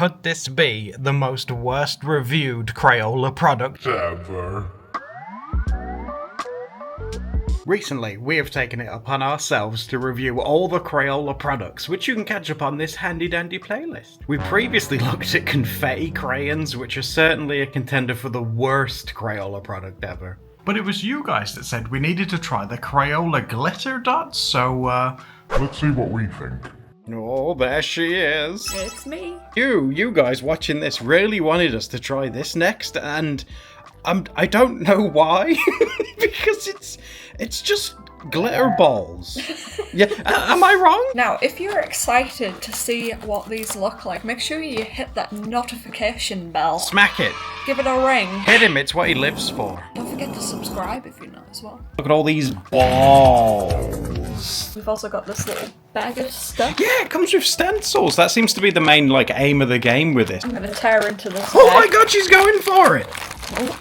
Could this be the most worst reviewed Crayola product ever? Recently, we have taken it upon ourselves to review all the Crayola products, which you can catch up on this handy-dandy playlist. We previously looked at confetti crayons, which are certainly a contender for the worst Crayola product ever. But it was you guys that said we needed to try the Crayola Glitter Dots, so let's see what we think. Oh, there she is. It's me. You guys watching this really wanted us to try this next, and I don't know why, because it's just glitter balls. Yeah, am I wrong? Now, if you're excited to see what these look like, make sure you hit that notification bell. Smack it. Give it a ring. Hit him, it's what he lives for. Don't forget to subscribe if you're not as well. Look at all these balls. We've also got this little bag of stuff. Yeah, it comes with stencils. That seems to be the main aim of the game with this. I'm gonna tear into this Oh bag. my god, she's going for it. Oh,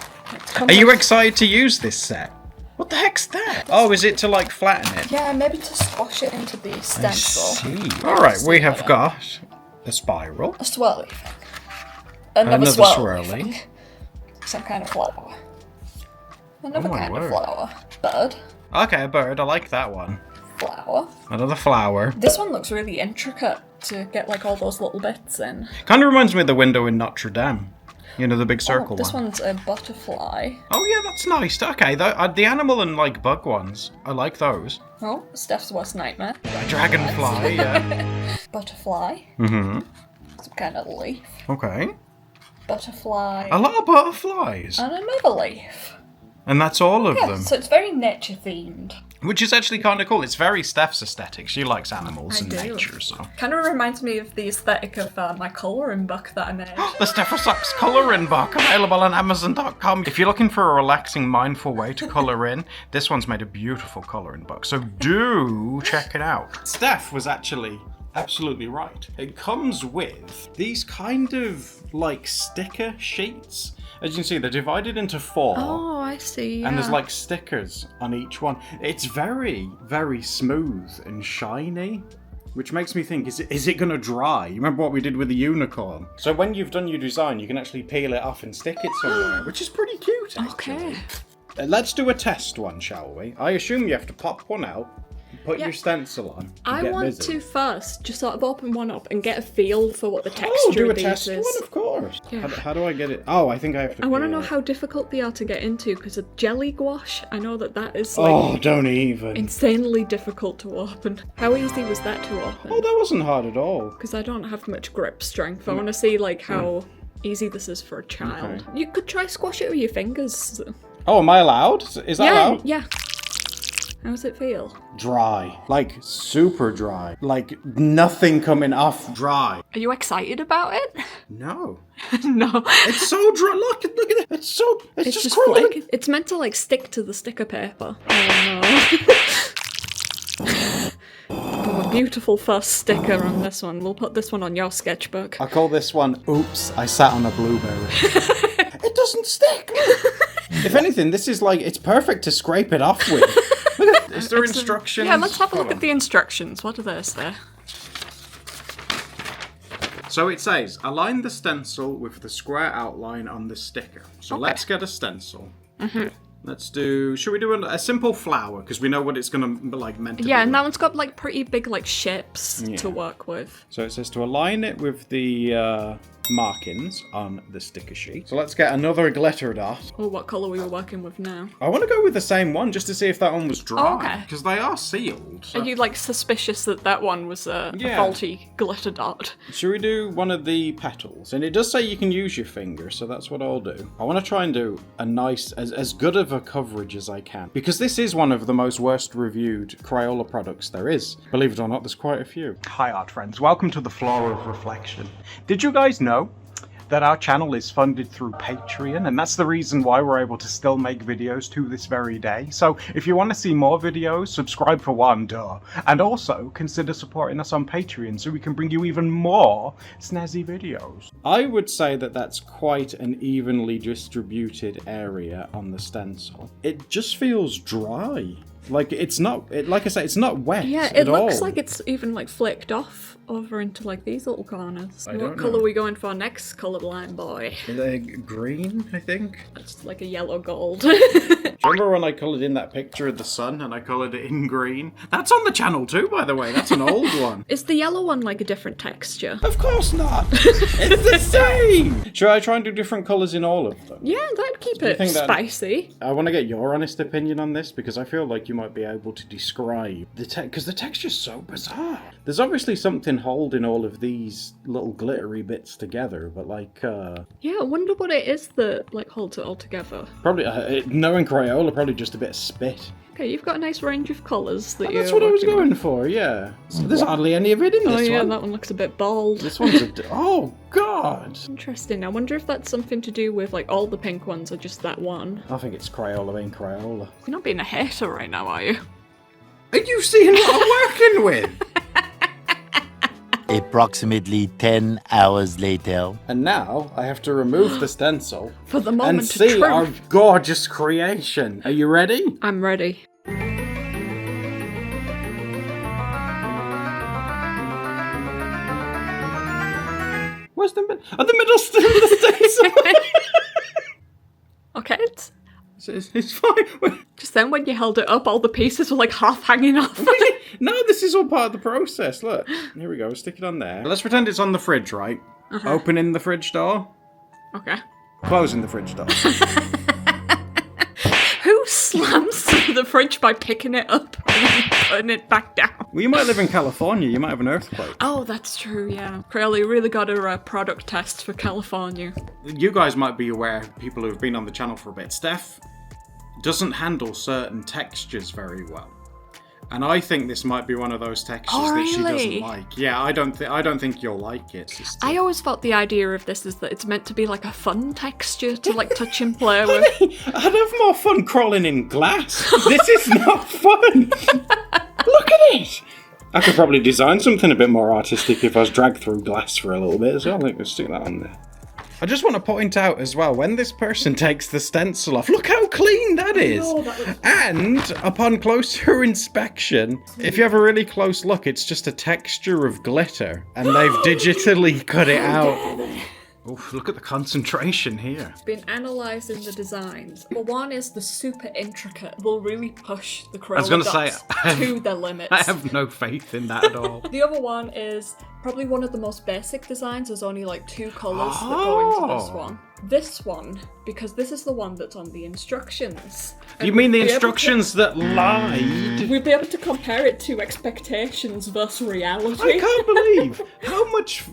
Are you excited to use this set? What the heck's that? Oh, is it to flatten it? Yeah, maybe to squash it into the stencil. I see. Alright, we have got a spiral. A swirly thing. Another swirly thing. Some kind of flower. Another kind of flower. Bird. Okay, a bird. I like that one. Flower. Another flower. This one looks really intricate to get all those little bits in. Kind of reminds me of the window in Notre Dame. You know, the big circle This one. one's a butterfly. Oh yeah, that's nice. Okay, the animal and bug ones. I like those. Oh, Steph's worst nightmare. A dragonfly, yeah. Butterfly. Mm-hmm. Some kind of leaf. Okay. Butterfly. A lot of butterflies. And another leaf. And that's all of Yeah, them. so it's very nature themed. Which is actually kind of cool. It's very Steph's aesthetic. She likes animals and do. nature, so. Kind of reminds me of the aesthetic of my colouring book that I made. The Stephasocks colouring book, available on Amazon.com. If you're looking for a relaxing, mindful way to colour in, this one's made a beautiful colouring book, so do check it out. Steph was actually absolutely right. It comes with these kind of sticker sheets. As you can see, they're divided into 4. Oh, I see. And there's stickers on each one. It's very, very smooth and shiny, which makes me think, is it going to dry? You remember what we did with the unicorn? So when you've done your design, you can actually peel it off and stick it somewhere, which is pretty cute, actually. Okay. Let's do a test one, shall we? I assume you have to pop one out, put your stencil on, and I get want busy. to first just sort of open one up and get a feel for what the texture do a of these test is. one, of course. Yeah. How do I get it? Oh, I think I have to I want to peel know it. how difficult they are to get into, because a jelly gouache, I know that is Oh, don't even. insanely difficult to open. How easy was that to open? Oh, that wasn't hard at all. Because I don't have much grip strength. I want to see how easy this is for a child. Okay. You could try squash it with your fingers. Oh, am I allowed? Is that allowed? Yeah. How does it feel? Dry. Super dry. Nothing coming off dry. Are you excited about it? No. No. It's so dry. Look at it. It's just crumbling. flaky. It's meant to stick to the sticker paper. Oh no. Oh, a beautiful first sticker on this one. We'll put this one on your sketchbook. I call this one, oops, I sat on a blueberry. It doesn't stick. If anything, this is it's perfect to scrape it off with. Is there instructions? Yeah, let's have a look Hold at the instructions. What are they say? So it says, align the stencil with the square outline on the sticker. So let's get a stencil. Mm-hmm. Let's do, should we do a simple flower? Because we know what it's going to meant to be. Yeah, and that one's got pretty big shapes to work with. So it says to align it with the markings on the sticker sheet. So let's get another glitter dot. Oh, what colour we were working with now? I want to go with the same one just to see if that one was dry. Oh, okay. Because they are sealed. So. Are you suspicious that one was a faulty glitter dot? Should we do one of the petals? And it does say you can use your finger, so that's what I'll do. I want to try and do a nice, as good of a coverage as I can. Because this is one of the most worst reviewed Crayola products there is. Believe it or not, there's quite a few. Hi art friends, welcome to the Floor of Reflection. Did you guys know that our channel is funded through Patreon, and that's the reason why we're able to still make videos to this very day. So if you want to see more videos, subscribe for one, duh. And also consider supporting us on Patreon so we can bring you even more snazzy videos. I would say that that's quite an evenly distributed area on the stencil. It just feels dry. It's not, like I say, it's not wet Yeah, at it looks all. like it's even flicked off over into like these little corners. I What don't colour know. are we going for next, colourblind boy? Green, I think. That's like a yellow gold. Do you remember when I coloured in that picture of the sun and I coloured it in green? That's on the channel too, by the way. That's an old one. Is the yellow one like a different texture? Of course not. It's the same. Should I try and do different colours in all of them? Yeah, that'd keep you it think that- spicy. I want to get your honest opinion on this because I feel like you might be able to describe the because the texture's so bizarre. There's obviously something holding all of these little glittery bits together, but like, Yeah, I wonder what it is that like holds it all together. probably knowing Crayola, probably just a bit of spit. Okay, you've got a nice range of colours that That's you're what I was working going with. for. Yeah, so there's hardly any of it in Oh this yeah, one. that one looks a bit bald. This one's oh god. Interesting. I wonder if that's something to do with like all the pink ones or just that one. I think it's Crayola being Crayola. You're not being a hater right now, are you? Are you seeing what I'm working with? Approximately 10 hours later. And now I have to remove the stencil For the moment and see of our truth. gorgeous creation. Are you ready? I'm ready. Where's the the middle still the stencil? Okay, It's fine. just then when you held it up, all the pieces were like half hanging off. No, this is all part of the process. Look, here we go. Stick it on there. Let's pretend it's on the fridge, right? Opening the fridge door, Okay. closing the fridge door. Who slams through the fridge by picking it up and then putting it back down? Well, you might live in California. You might have an earthquake. Oh, that's true, yeah. Crayola, you really got a product test for California. You guys might be aware, people who have been on the channel for a bit, Steph doesn't handle certain textures very well. And I think this might be one of those textures Oh, that she really? doesn't like. Yeah, I don't think you'll like it, sister. I always thought the idea of this is that it's meant to be like a fun texture to like touch and play with. I'd have more fun crawling in glass. This is not fun. Look at it. I could probably design something a bit more artistic if I was dragged through glass for a little bit as well. I think we'll stick that on there. I just want to point out as well, when this person takes the stencil off, look how clean that is. And upon closer inspection, if you have a really close look, it's just a texture of glitter, and they've digitally cut it out. Oof, look at the concentration here. Been analysing the designs. Well, one is the super intricate will really push the Crayola was gonna dots say, to their limits. I have no faith in that at all. The other one is probably one of the most basic designs. There's only like 2 colours that go into this one. This one, because this is the one that's on the instructions. You mean the instructions that lied? We'll be able to compare it to expectations versus reality. I can't believe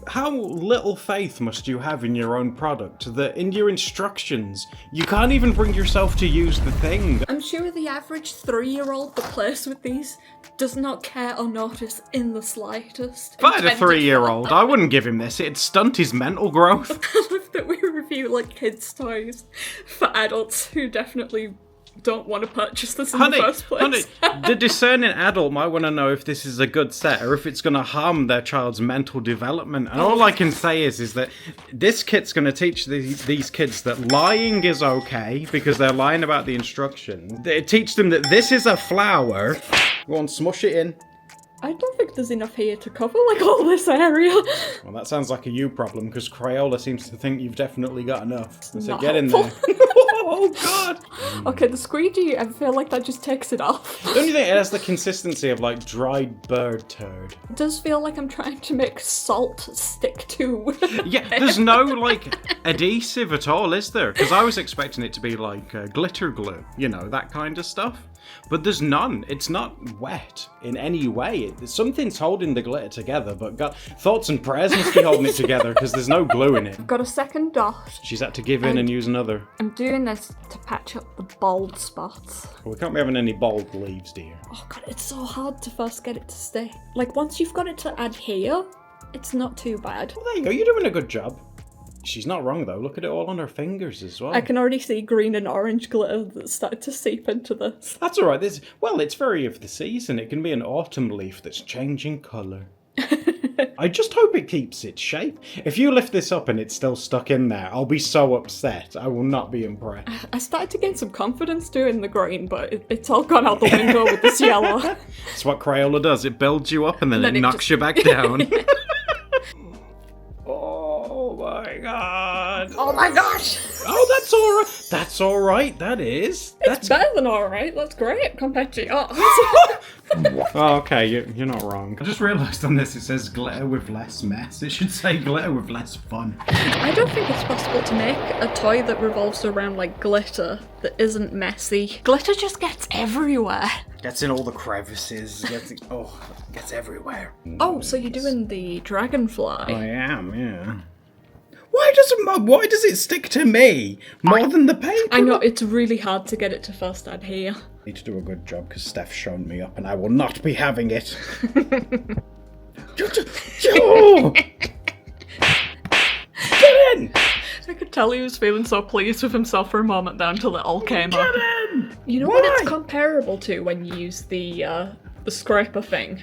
how little faith must you have in your own product that in your instructions you can't even bring yourself to use the thing. I'm sure the average 3-year-old that plays with these does not care or notice in the slightest. If I had a 3-year-old, I wouldn't give him this. It'd stunt his mental growth. I love that we review like kids' toys for adults who definitely don't want to purchase this in the first place. The discerning adult might want to know if this is a good set or if it's going to harm their child's mental development. And all I can say is that this kit's going to teach these kids that lying is okay because they're lying about the instructions. It teach them that this is a flower. Go on, smush it in. I don't think there's enough here to cover like all this area. Well, that sounds like a you problem because Crayola seems to think you've definitely got enough. So Not get in helpful. there. Oh god! Okay, the squeegee, I feel like that just takes it off. Don't you think it has the consistency of like dried bird turd? It does feel like I'm trying to make salt stick to. Yeah, there's no like adhesive at all, is there? Because I was expecting it to be like glitter glue, you know, that kind of stuff. But there's none. It's not wet in any way. Something's holding the glitter together, but God, thoughts and prayers must be holding it together because there's no glue in it. Got a second dot. She's had to give in and use another. I'm doing this to patch up the bald spots. Well, we can't be having any bald leaves, dear. Oh god, it's so hard to first get it to stay. Like, once you've got it to adhere, it's not too bad. Well, there you go. You're doing a good job. She's not wrong, though. Look at it all on her fingers as well. I can already see green and orange glitter that's started to seep into this. That's all right. Well, it's very of the season. It can be an autumn leaf that's changing colour. I just hope it keeps its shape. If you lift this up and it's still stuck in there, I'll be so upset. I will not be impressed. I started to gain some confidence doing the green, but it's all gone out the window with this yellow. That's what Crayola does. It builds you up and then Then it it knocks just- you back down. my god. Oh my gosh! Oh, that's alright. That's alright, that is. That's better than alright. That's great compared to yours. Oh, okay, you're not wrong. I just realised on this it says glitter with less mess. It should say glitter with less fun. I don't think it's possible to make a toy that revolves around like glitter that isn't messy. Glitter just gets everywhere. Gets in all the crevices, gets everywhere. Oh, so you're doing the dragonfly. I am, yeah. Why does it stick to me more than the paper? I know, it's really hard to get it to first adhere. I need to do a good job because Steph's shown me up and I will not be having it. Oh! Get in! I could tell he was feeling so pleased with himself for a moment there until it all came up. Get in! You know what it's comparable to when you use the scraper thing?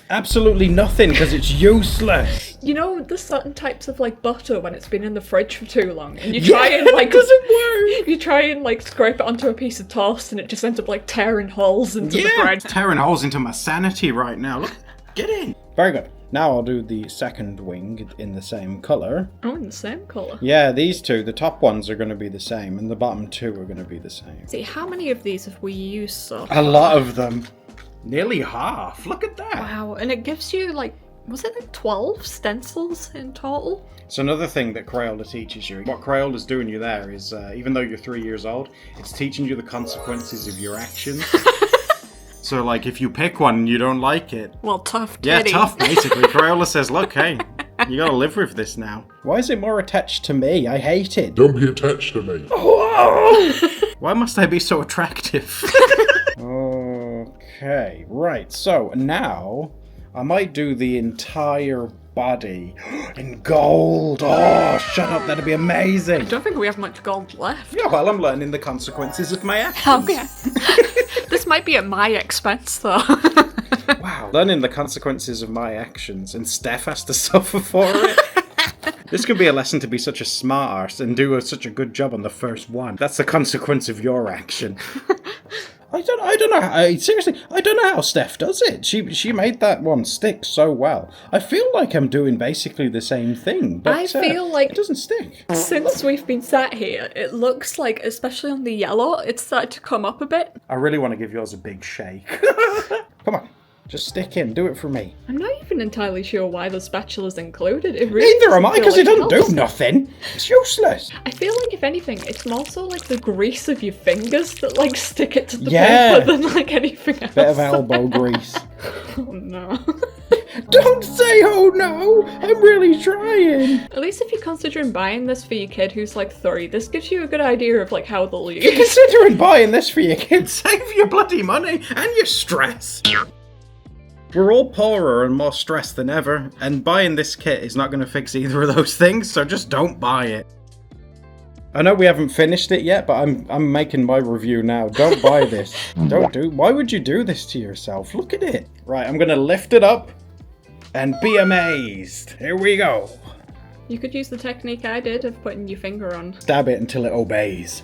Absolutely nothing because it's useless. You know, there's certain types of like butter when it's been in the fridge for too long, and you try and like it doesn't work. You try and like scrape it onto a piece of toast, and it just ends up like tearing holes into the bread. Tearing holes into my sanity right now. Look, get in. Very good. Now I'll do the second wing in the same colour. Oh, in the same colour? Yeah, these two, the top ones are going to be the same, and the bottom two are going to be the same. See, how many of these have we used so far? A lot of them. Nearly half. Look at that. Wow, and it gives you like, was it like 12 stencils in total? So another thing that Crayola teaches you, what Crayola's doing you there is, even though you're 3 years old, it's teaching you the consequences of your actions. So like, if you pick one and you don't like it... Well, tough kitty. Yeah, tough, basically. Crayola says, look, hey, you gotta live with this now. Why is it more attached to me? I hate it. Don't be attached to me. Why must I be so attractive? Okay, right, so now I might do the entire body in gold. Oh, shut up, that'd be amazing. I don't think we have much gold left. Yeah, well, I'm learning the consequences of my actions. Okay. This might be at my expense, though. Wow, learning the consequences of my actions, and Steph has to suffer for it. This could be a lesson to be such a smart arse and do such a good job on the first one. That's the consequence of your action. I don't know. Seriously, I don't know how Steph does it. She made that one stick so well. I feel like I'm doing basically the same thing, but I feel like it doesn't stick. Since we've been sat here, it looks like, especially on the yellow, it's started to come up a bit. I really want to give yours a big shake. Come on. Just stick in, do it for me. I'm not even entirely sure why the spatula's included. It really Neither am I, because it doesn't helps. do nothing. It's useless. I feel like, if anything, it's more so like the grease of your fingers that like stick it to the paper than like anything else. Bit of elbow grease. Oh no. Don't say oh no! I'm really trying. At least if you're considering buying this for your kid who's like 3, this gives you a good idea of like how they'll use. If you're considering buying this for your kids, save your bloody money and your stress. We're all poorer and more stressed than ever, and buying this kit is not going to fix either of those things, so just don't buy it. I know we haven't finished it yet, but I'm making my review now. Don't buy this. Why would you do this to yourself? Look at it. Right, I'm going to lift it up and be amazed. Here we go. You could use the technique I did of putting your finger on. Stab it until it obeys.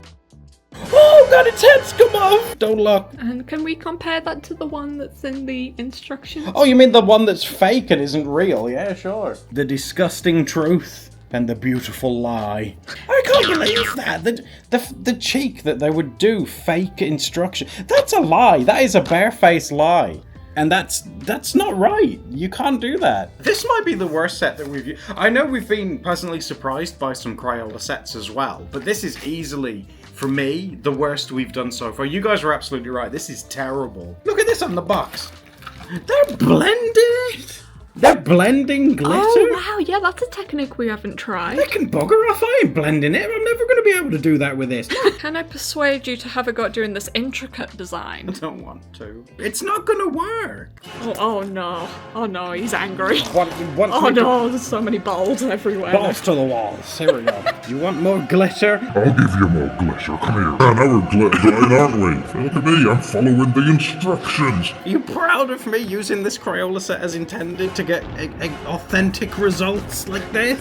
Oh god, its head's come off! Don't look. And can we compare that to the one that's in the instructions? Oh, you mean the one that's fake and isn't real? Yeah, sure. The disgusting truth and the beautiful lie. I can't believe that. The cheek that they would do fake instruction. That's a lie. That is a barefaced lie. And that's not right. You can't do that. This might be the worst set that we've used. I know we've been pleasantly surprised by some Crayola sets as well, but this is easily, for me, the worst we've done so far. You guys are absolutely right. This is terrible. Look at this on the box. They're blended. They're blending glitter. Oh wow, yeah, that's a technique we haven't tried. They can bugger off. I ain't blending it. I'm never going to be able to do that with this. Can I persuade you to have a go at doing this intricate design? I don't want to. It's not going to work. Oh no. Oh no, he's angry. Oh no, there's so many balls everywhere. Balls to the walls. Here we go. You want more glitter? I'll give you more glitter. Come here. Yeah, now we're glittering, aren't we? Look at me. I'm following the instructions. Are you proud of me using this Crayola set as intended to get authentic results like this?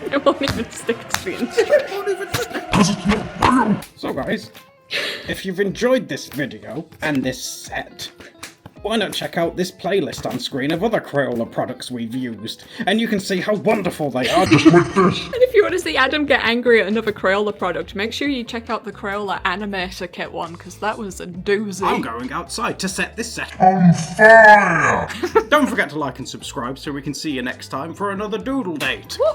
It won't even stick to the instructions. Because it's not real. So guys, if you've enjoyed this video and this set, why not check out this playlist on screen of other Crayola products we've used, and you can see how wonderful they are. Just like this. And if you want to see Adam get angry at another Crayola product, make sure you check out the Crayola Animator Kit one, because that was a doozy. I'm going outside to set this set. On fire! Don't forget to like and subscribe so we can see you next time for another Doodle date. Woo!